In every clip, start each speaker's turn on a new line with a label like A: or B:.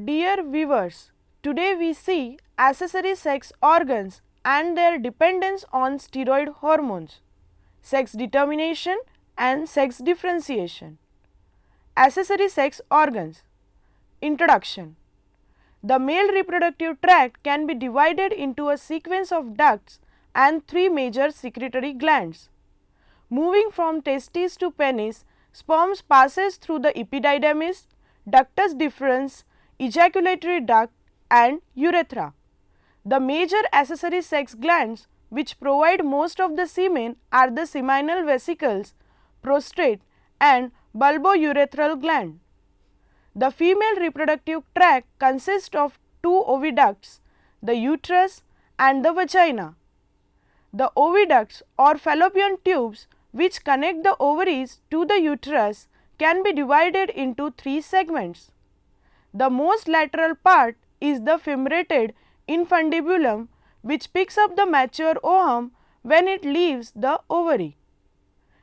A: Dear viewers, today we see accessory sex organs and their dependence on steroid hormones, sex determination and sex differentiation. Accessory sex organs. Introduction. The male reproductive tract can be divided into a sequence of ducts and three major secretory glands. Moving from testes to penis, sperm passes through the epididymis, ductus deferens, ejaculatory duct and urethra. The major accessory sex glands which provide most of the semen are the seminal vesicles, prostate and bulbourethral gland. The female reproductive tract consists of two oviducts, the uterus and the vagina. The oviducts or fallopian tubes which connect the ovaries to the uterus can be divided into three segments. The most lateral part is the fimbriated infundibulum which picks up the mature ovum when it leaves the ovary.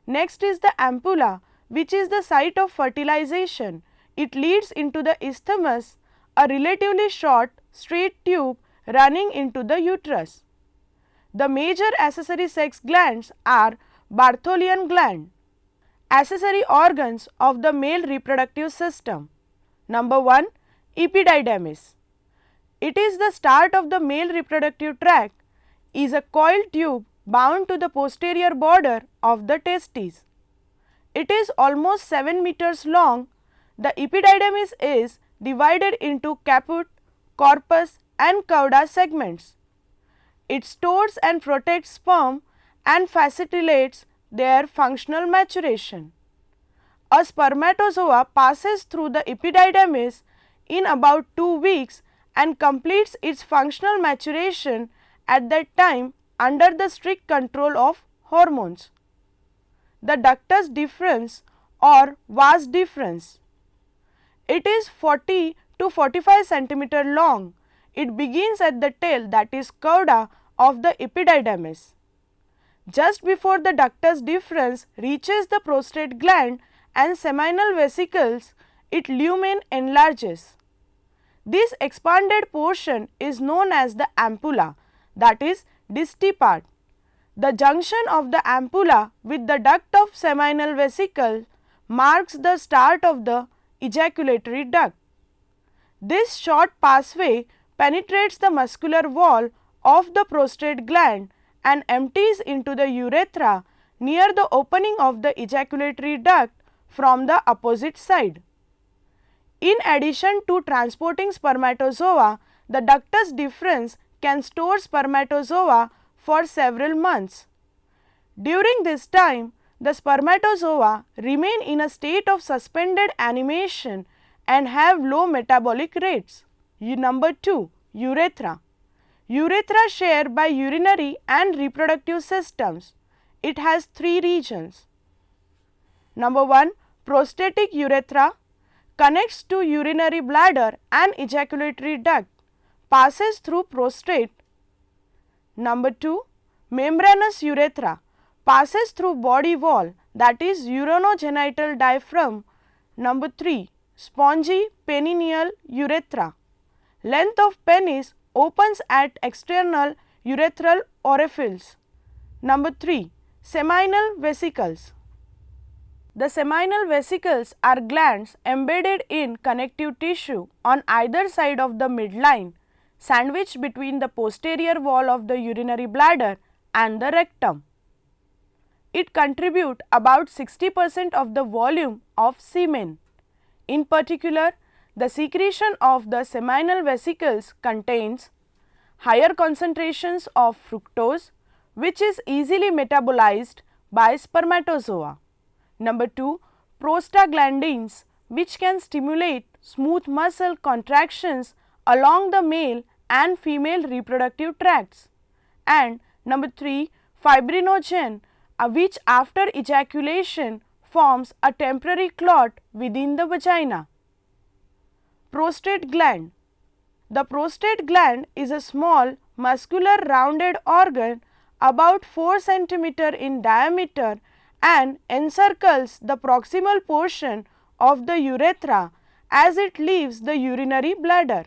A: Next is the ampulla which is the site of fertilization. It leads into the isthmus, a relatively short straight tube running into the uterus. The major accessory sex glands are Bartholian gland. Accessory organs of the male reproductive system. Number 1. Epididymis. It is the start of the male reproductive tract, is a coiled tube bound to the posterior border of the testes. It is almost 7 meters long. The epididymis is divided into caput, corpus and cauda segments. It stores and protects sperm and facilitates their functional maturation. A spermatozoa passes through the epididymis in about 2 weeks and completes its functional maturation at that time under the strict control of hormones. The ductus deferens or vas deferens. It is 40 to 45 cm long. It begins at the tail, that is cauda, of the epididymis. Just before the ductus deferens reaches the prostate gland and seminal vesicles, its lumen enlarges. This expanded portion is known as the ampulla, that is distal part. The junction of the ampulla with the duct of seminal vesicle marks the start of the ejaculatory duct. This short passageway penetrates the muscular wall of the prostate gland and empties into the urethra near the opening of the ejaculatory duct from the opposite side. In addition to transporting spermatozoa, the ductus deferens can store spermatozoa for several months. During this time, the spermatozoa remain in a state of suspended animation and have low metabolic rates. Number 2. Urethra. Urethra share by urinary and reproductive systems. It has three regions. Number 1. Prostatic urethra connects to urinary bladder and ejaculatory duct, passes through prostate. Number 2. Membranous urethra passes through body wall, that is urinogenital diaphragm. Number 3. Spongy perineal urethra. Length of penis opens at external urethral orifice. Number 3. Seminal vesicles. The seminal vesicles are glands embedded in connective tissue on either side of the midline, sandwiched between the posterior wall of the urinary bladder and the rectum. It contributes about 60% of the volume of semen. In particular, the secretion of the seminal vesicles contains higher concentrations of fructose, which is easily metabolized by spermatozoa. Number 2. Prostaglandins, which can stimulate smooth muscle contractions along the male and female reproductive tracts. And number 3. Fibrinogen, which after ejaculation forms a temporary clot within the vagina. Prostate gland. The prostate gland is a small muscular rounded organ about 4 cm in diameter and encircles the proximal portion of the urethra as it leaves the urinary bladder.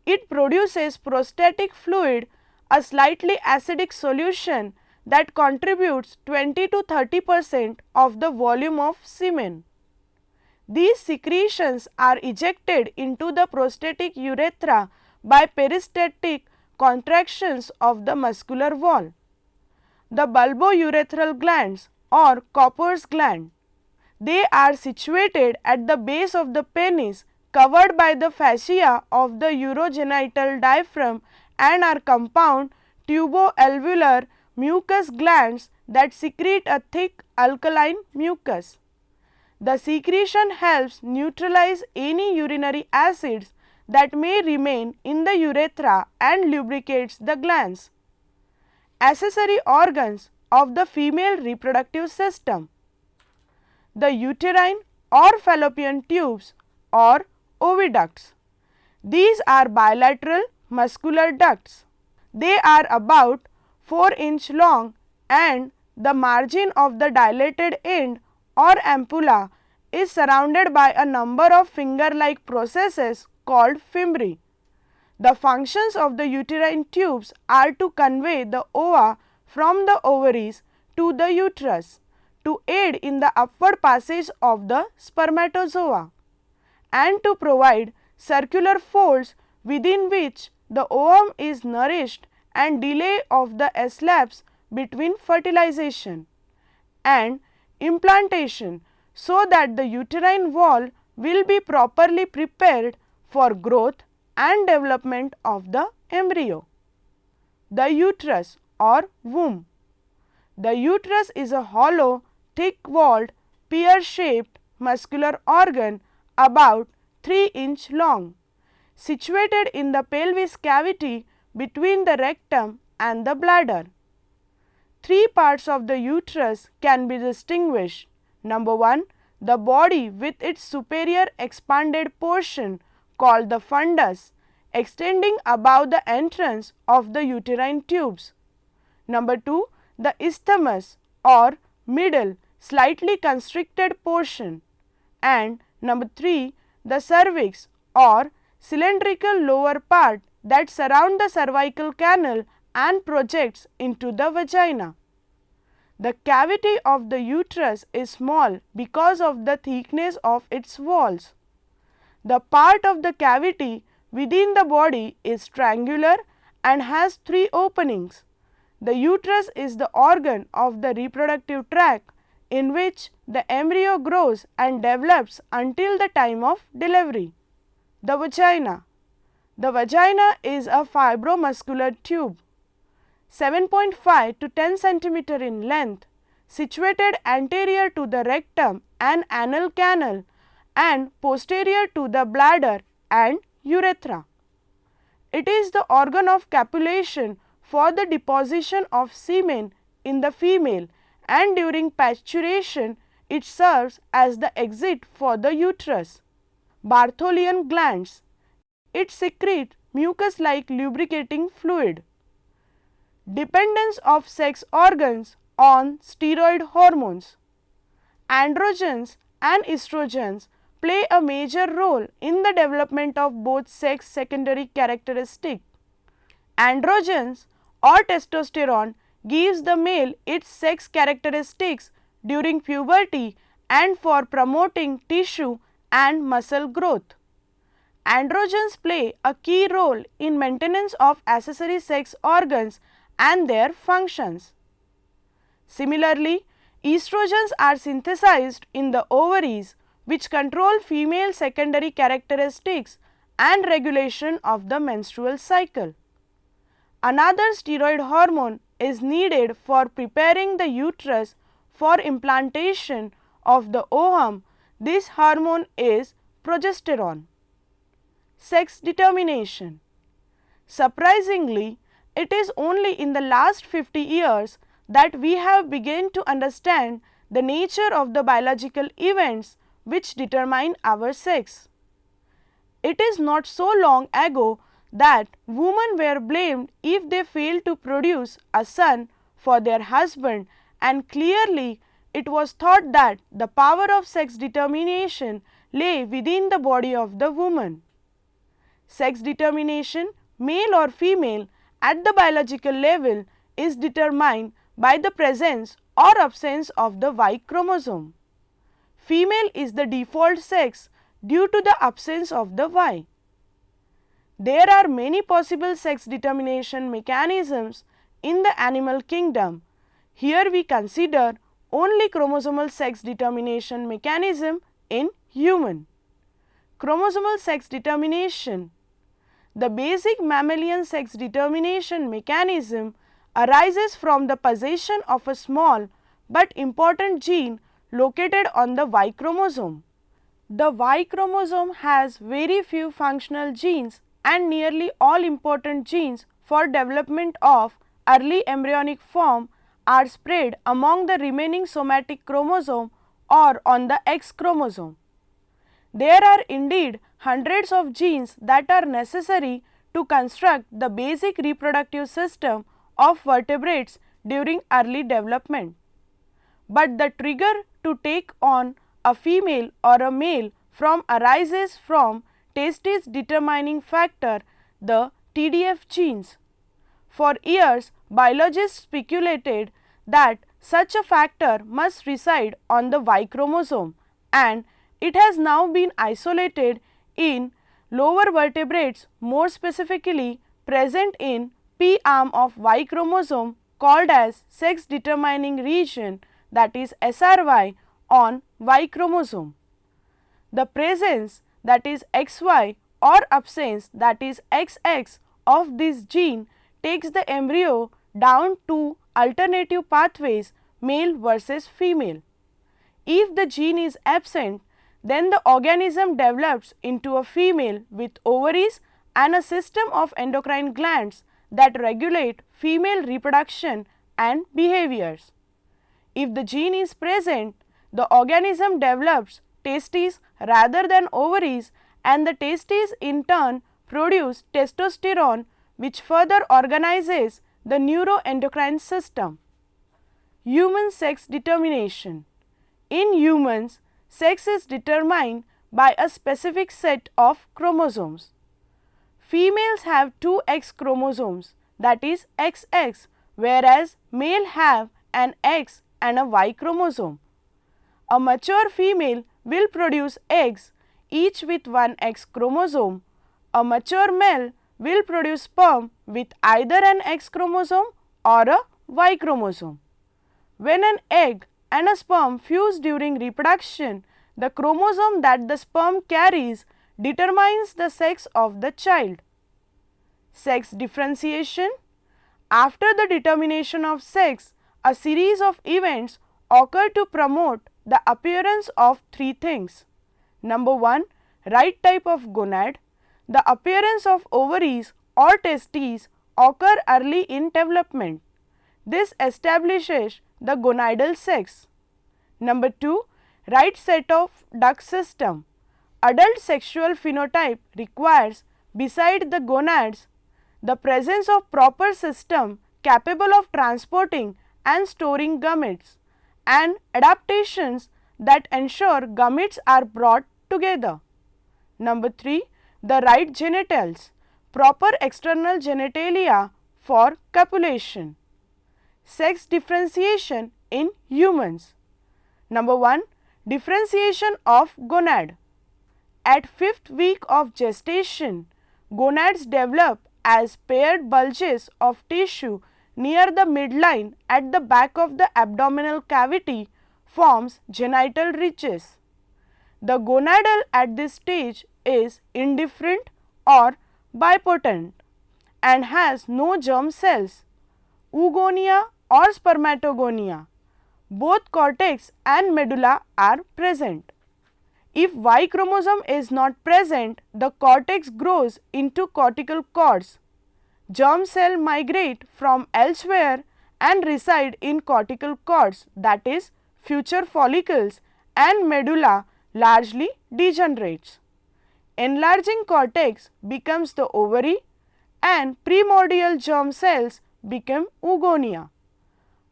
A: It produces prostatic fluid, a slightly acidic solution that contributes 20 to 30% of the volume of semen. These secretions are ejected into the prostatic urethra by peristatic contractions of the muscular wall. The bulbourethral glands or Cowper's gland. They are situated at the base of the penis, covered by the fascia of the urogenital diaphragm, and are compound tubo-alveolar mucus glands that secrete a thick alkaline mucus. The secretion helps neutralize any urinary acids that may remain in the urethra and lubricates the glands. Accessory organs of the female reproductive system. The uterine or fallopian tubes or oviducts. These are bilateral muscular ducts. They are about 4-inch long, and the margin of the dilated end or ampulla is surrounded by a number of finger-like processes called fimbriae. The functions of the uterine tubes are to convey the ova from the ovaries to the uterus, to aid in the upward passage of the spermatozoa, and to provide circular folds within which the ovum is nourished and delay of the elapse between fertilization and implantation, so that the uterine wall will be properly prepared for growth and development of the embryo. The uterus or womb. The uterus is a hollow, thick-walled, pear-shaped muscular organ about 3-inch long, situated in the pelvis cavity between the rectum and the bladder. 3 parts of the uterus can be distinguished. Number 1, the body with its superior expanded portion called the fundus, extending above the entrance of the uterine tubes. Number 2, the isthmus or middle slightly constricted portion. And number 3, the cervix or cylindrical lower part that surround the cervical canal and projects into the vagina. The cavity of the uterus is small because of the thickness of its walls. The part of the cavity within the body is triangular and has 3 openings. The uterus is the organ of the reproductive tract in which the embryo grows and develops until the time of delivery. The vagina. The vagina is a fibromuscular tube, 7.5 to 10 cm in length, situated anterior to the rectum and anal canal and posterior to the bladder and urethra. It is the organ of copulation for the deposition of semen in the female, and during pasteurization it serves as the exit for the uterus. Bartholian glands. It secretes mucus-like lubricating fluid. Dependence of sex organs on steroid hormones. Androgens and estrogens play a major role in the development of both sex secondary characteristics. Androgens or testosterone gives the male its sex characteristics during puberty and for promoting tissue and muscle growth. Androgens play a key role in maintenance of accessory sex organs and their functions. Similarly, estrogens are synthesized in the ovaries, which control female secondary characteristics and regulation of the menstrual cycle. Another steroid hormone is needed for preparing the uterus for implantation of the ovum. This hormone is progesterone. Sex determination. Surprisingly, it is only in the last 50 years that we have begun to understand the nature of the biological events which determine our sex. It is not so long ago that women were blamed if they failed to produce a son for their husband, and clearly it was thought that the power of sex determination lay within the body of the woman. Sex determination, male or female, at the biological level is determined by the presence or absence of the Y chromosome. Female is the default sex due to the absence of the Y. There are many possible sex determination mechanisms in the animal kingdom. Here we consider only chromosomal sex determination mechanism in human. Chromosomal sex determination. The basic mammalian sex determination mechanism arises from the possession of a small but important gene located on the Y chromosome. The Y chromosome has very few functional genes and nearly all important genes for development of early embryonic form are spread among the remaining somatic chromosome or on the X chromosome. There are indeed hundreds of genes that are necessary to construct the basic reproductive system of vertebrates during early development. But the trigger to take on a female or a male arises from testis determining factor, the TDF genes. For years, biologists speculated that such a factor must reside on the Y chromosome, and it has now been isolated in lower vertebrates, more specifically present in P arm of Y chromosome called as sex determining region, that is SRY, on Y chromosome. The presence, that is XY, or absence, that is XX, of this gene takes the embryo down two alternative pathways, male versus female. If the gene is absent, then the organism develops into a female with ovaries and a system of endocrine glands that regulate female reproduction and behaviors. If the gene is present, the organism develops testes rather than ovaries, and the testes in turn produce testosterone, which further organizes the neuroendocrine system. Human sex determination. In humans, sex is determined by a specific set of chromosomes. Females have two X chromosomes, that is XX, whereas male have an X and a Y chromosome. A mature female will produce eggs, each with one X chromosome. A mature male will produce sperm with either an X chromosome or a Y chromosome. When an egg and a sperm fuse during reproduction, the chromosome that the sperm carries determines the sex of the child. Sex differentiation. After the determination of sex, a series of events occur to promote the appearance of three things. Number 1, right type of gonad. The appearance of ovaries or testes occur early in development. This establishes the gonadal sex. Number 2, right set of duct system. Adult sexual phenotype requires, beside the gonads, the presence of proper system capable of transporting and storing gametes, and adaptations that ensure gametes are brought together. Number 3, the right genitals, proper external genitalia for copulation. Sex differentiation in humans. Number 1, differentiation of gonad. At 5th week of gestation, gonads develop as paired bulges of tissue near the midline at the back of the abdominal cavity forms genital ridges. The gonadal at this stage is indifferent or bipotent and has no germ cells, oogonia or spermatogonia. Both cortex and medulla are present. If Y chromosome is not present, the cortex grows into cortical cords. Germ cells migrate from elsewhere and reside in cortical cords, that is, future follicles, and medulla largely degenerates. Enlarging cortex becomes the ovary and primordial germ cells become oogonia.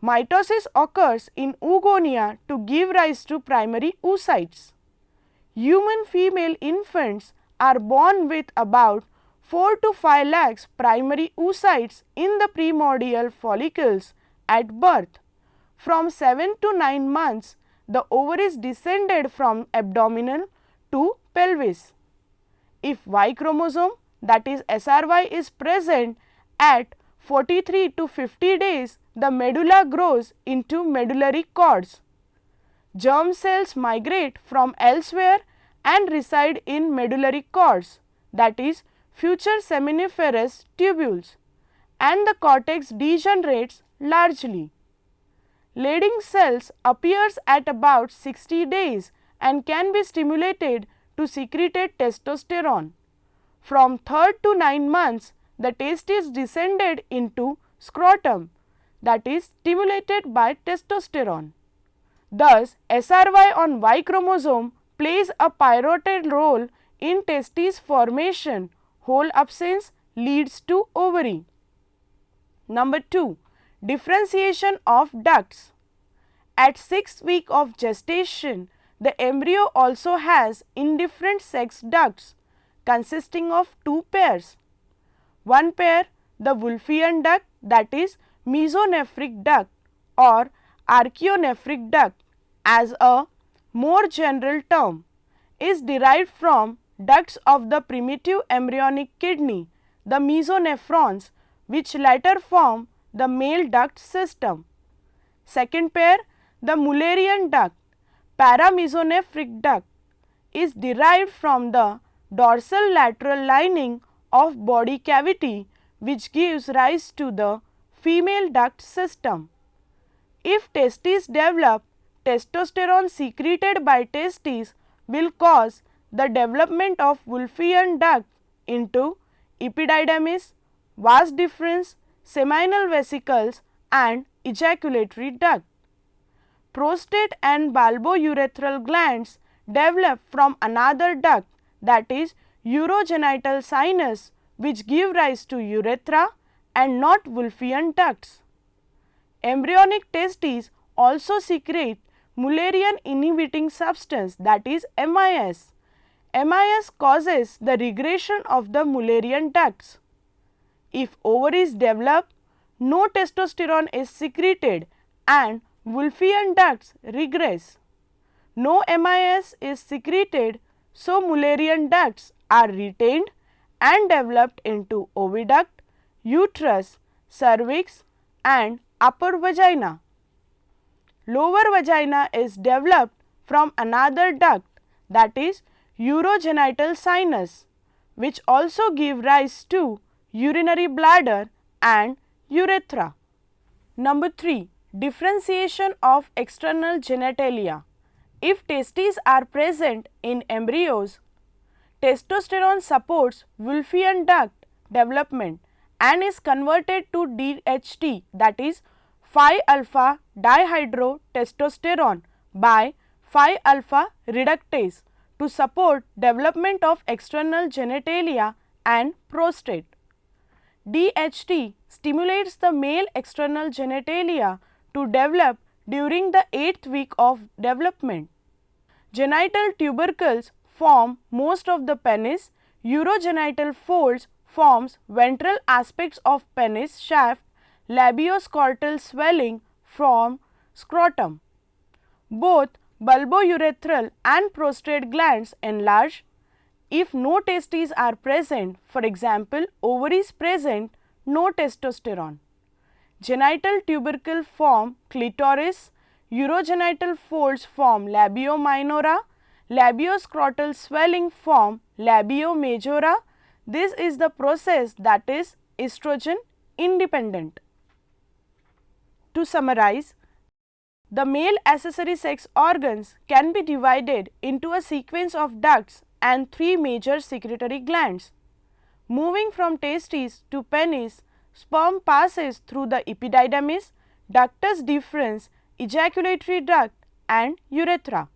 A: Mitosis occurs in oogonia to give rise to primary oocytes. Human female infants are born with about 4 to 5 lakhs primary oocytes in the primordial follicles at birth. From 7 to 9 months, the ovaries descended from abdominal to pelvis. If Y chromosome, that is SRY, is present at 43 to 50 days, the medulla grows into medullary cords. Germ cells migrate from elsewhere and reside in medullary cords, that is future seminiferous tubules, and the cortex degenerates largely. Leydig cells appears at about 60 days and can be stimulated to secrete testosterone. From 3rd to 9 months, the testes descended into scrotum, that is stimulated by testosterone. Thus, SRY on Y chromosome plays a pivotal role in testes formation. Hole absence leads to ovary. Number 2. Differentiation of ducts. At 6th week of gestation, the embryo also has indifferent sex ducts consisting of 2 pairs. One pair, the Wolffian duct, that is mesonephric duct or archaeonephric duct as a more general term, is derived from ducts of the primitive embryonic kidney, the mesonephrons, which later form the male duct system. Second pair, the Mullerian duct, paramesonephric duct, is derived from the dorsal lateral lining of body cavity, which gives rise to the female duct system. If testes develop, testosterone secreted by testes will cause the development of Wolffian duct into epididymis, vas deferens, seminal vesicles and ejaculatory duct. Prostate and bulbourethral glands develop from another duct, that is urogenital sinus, which give rise to urethra and not Wolffian ducts. Embryonic testes also secrete Mullerian inhibiting substance, that is MIS. MIS causes the regression of the Mullerian ducts. If ovaries develop, no testosterone is secreted and Wolffian ducts regress. No MIS is secreted, so Mullerian ducts are retained and developed into oviduct, uterus, cervix and upper vagina. Lower vagina is developed from another duct, that is urogenital sinus, which also give rise to urinary bladder and urethra. Number 3. Differentiation of external genitalia. If testes are present in embryos, testosterone supports Wolffian duct development and is converted to DHT, that is 5-alpha dihydrotestosterone by 5-alpha reductase to support development of external genitalia and prostate. DHT stimulates the male external genitalia to develop during the 8th week of development. Genital tubercles form most of the penis. Urogenital folds forms ventral aspects of penis shaft. Labioscrotal swelling from scrotum. Both bulbourethral and prostate glands enlarge. If no testes are present, for example ovaries present, no testosterone. Genital tubercle form clitoris, urogenital folds form labiominora, labioscrotal swelling form labiomajora. This is the process that is estrogen independent. To summarize, the male accessory sex organs can be divided into a sequence of ducts and 3 major secretory glands. Moving from testes to penis, sperm passes through the epididymis, ductus deferens, ejaculatory duct and urethra.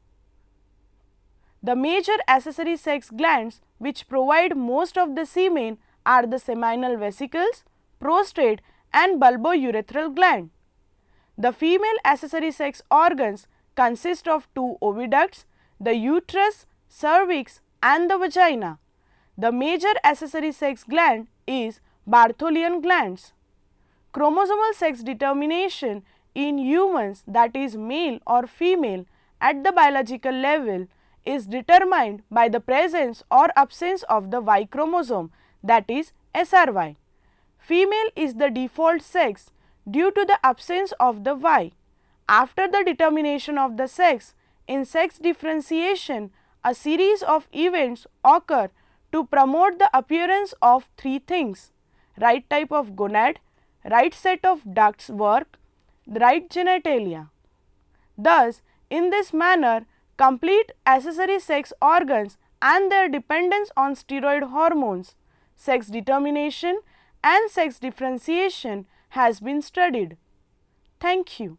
A: The major accessory sex glands which provide most of the semen are the seminal vesicles, prostate and bulbourethral gland. The female accessory sex organs consist of 2 oviducts, the uterus, cervix and the vagina. The major accessory sex gland is Bartholian glands. Chromosomal sex determination in humans, that is male or female, at the biological level is determined by the presence or absence of the Y chromosome, that is SRY. Female is the default sex due to the absence of the Y. After the determination of the sex, in sex differentiation, a series of events occur to promote the appearance of three things: right type of gonad, right set of ducts work, right genitalia. Thus, in this manner, complete accessory sex organs and their dependence on steroid hormones, sex determination and sex differentiation has been studied. Thank you.